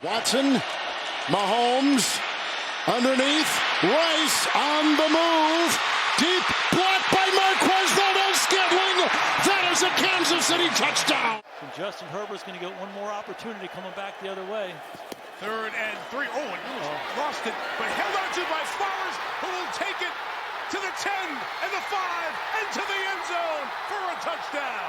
Watson, Mahomes, underneath, Rice on the move, deep blocked by Marquez Valdes-Scantling. That is a Kansas City touchdown. And Justin Herbert's going to get one more opportunity coming back the other way. 3rd and 3. Oh, and lost it, but held on to by Flowers, who will take it to the 10 and the 5 and to the end zone for a touchdown.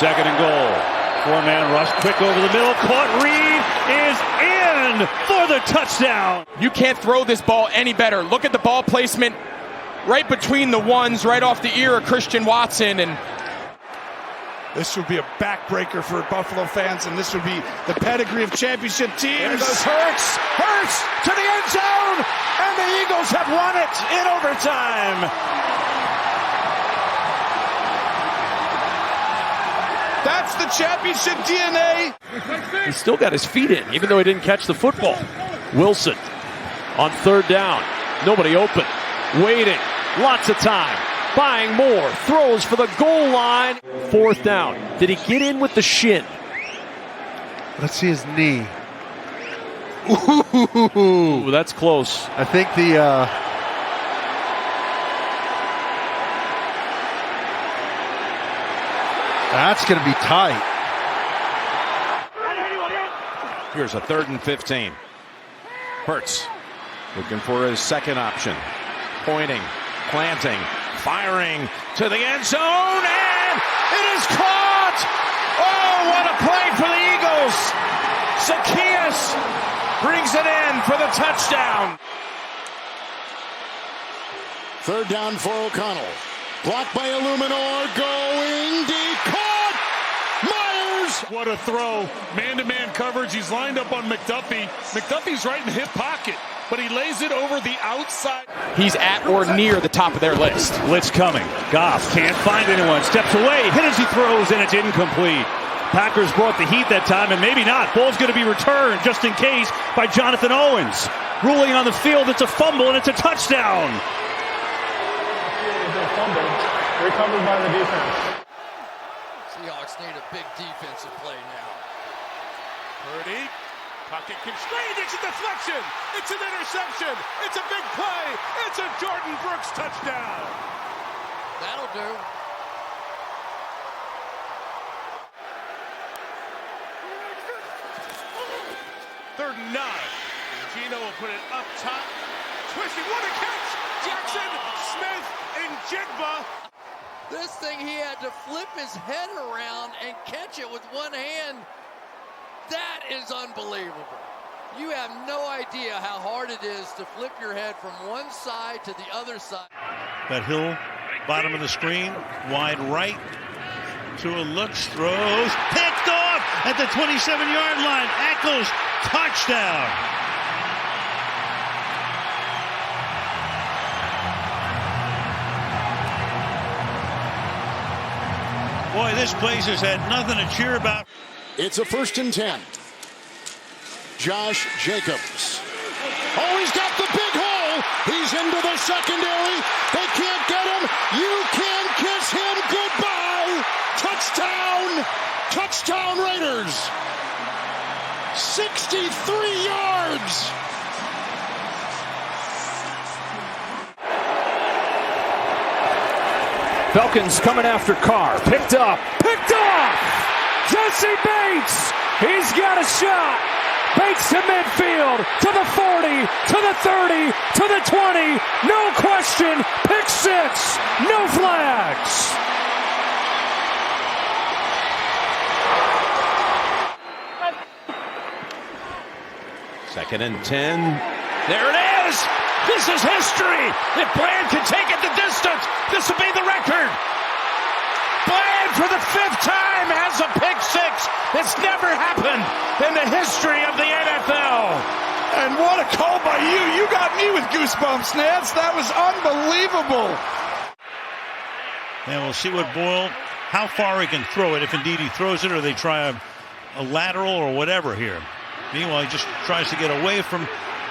2nd and goal. 4-man rush, quick over the middle. Caught. Reed is in for the touchdown. You can't throw this ball any better. Look at the ball placement right between the ones, right off the ear of Christian Watson. And this would be a backbreaker for Buffalo fans, and this would be the pedigree of championship teams. There goes Hurts. Hurts to the end zone, and the Eagles have won it in overtime. That's the championship DNA. He's still got his feet in, even though he didn't catch the football. Wilson on 3rd down. Nobody open. Waiting. Lots of time. Buying more. Throws for the goal line. 4th down. Did he get in with the shin? Let's see his knee. Ooh, that's close. I think the that's going to be tight. Here's a 3rd and 15. Hurts looking for his second option. Pointing, planting, firing to the end zone, and it is caught! Oh, what a play for the Eagles! Zacchaeus brings it in for the touchdown. 3rd down for O'Connell. Blocked by Illuminor, going deep, caught! Myers! What a throw. Man-to-man coverage. He's lined up on McDuffie. McDuffie's right in the hip pocket, but he lays it over the outside. he's at or near the top of their list. Blitz coming. Goff can't find anyone. Steps away. Hit as he throws, and it's incomplete. Packers brought the heat that time, and maybe not. Ball's going to be returned just in case by Jonathan Owens. Ruling on the field, it's a fumble, and it's a touchdown. Recovered by the defense. Seahawks need a big defensive play now. Purdy, pocket constrained, it's a deflection, it's an interception, it's a big play, it's a Jordan Brooks touchdown. That'll do. Third and 9. Gino will put it up top. Twisted, what a catch! Jackson, Smith, and Jigba. This thing, he had to flip his head around and catch it with one hand. That is unbelievable. You have no idea how hard it is to flip your head from one side to the other side. That Hill, bottom of the screen, wide right. Tua looks, throws, picked off at the 27-yard line. Eccles, touchdown. Boy, this place has had nothing to cheer about. It's a 1st and 10. Josh Jacobs. Oh, he's got the big hole. He's into the secondary. They can't get him. You can kiss him goodbye. Touchdown. Touchdown Raiders. 63 yards. Falcons coming after Carr. Picked up. Picked off. Jesse Bates. He's got a shot. Bates to midfield. To the 40. To the 30. To the 20. No question. Pick 6. No flags. Second and 10. There it is. This is history. If Bland can take it the distance, this will be the record. Bland for the 5th time has a pick 6. It's never happened in the history of the NFL. And what a call by you. You got me with goosebumps, Nance. That was unbelievable. And we'll see what Boyle, how far he can throw it, if indeed he throws it, or they try a lateral or whatever here. Meanwhile, he just tries to get away from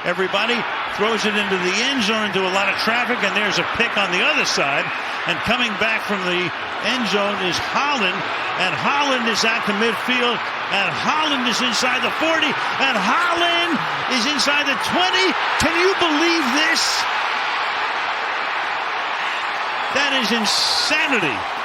everybody. throws it into the end zone, into a lot of traffic, and there's a pick on the other side. And coming back from the end zone is Holland, and Holland is out to midfield, and Holland is inside the 40, and Holland is inside the 20. Can you believe this? That is insanity.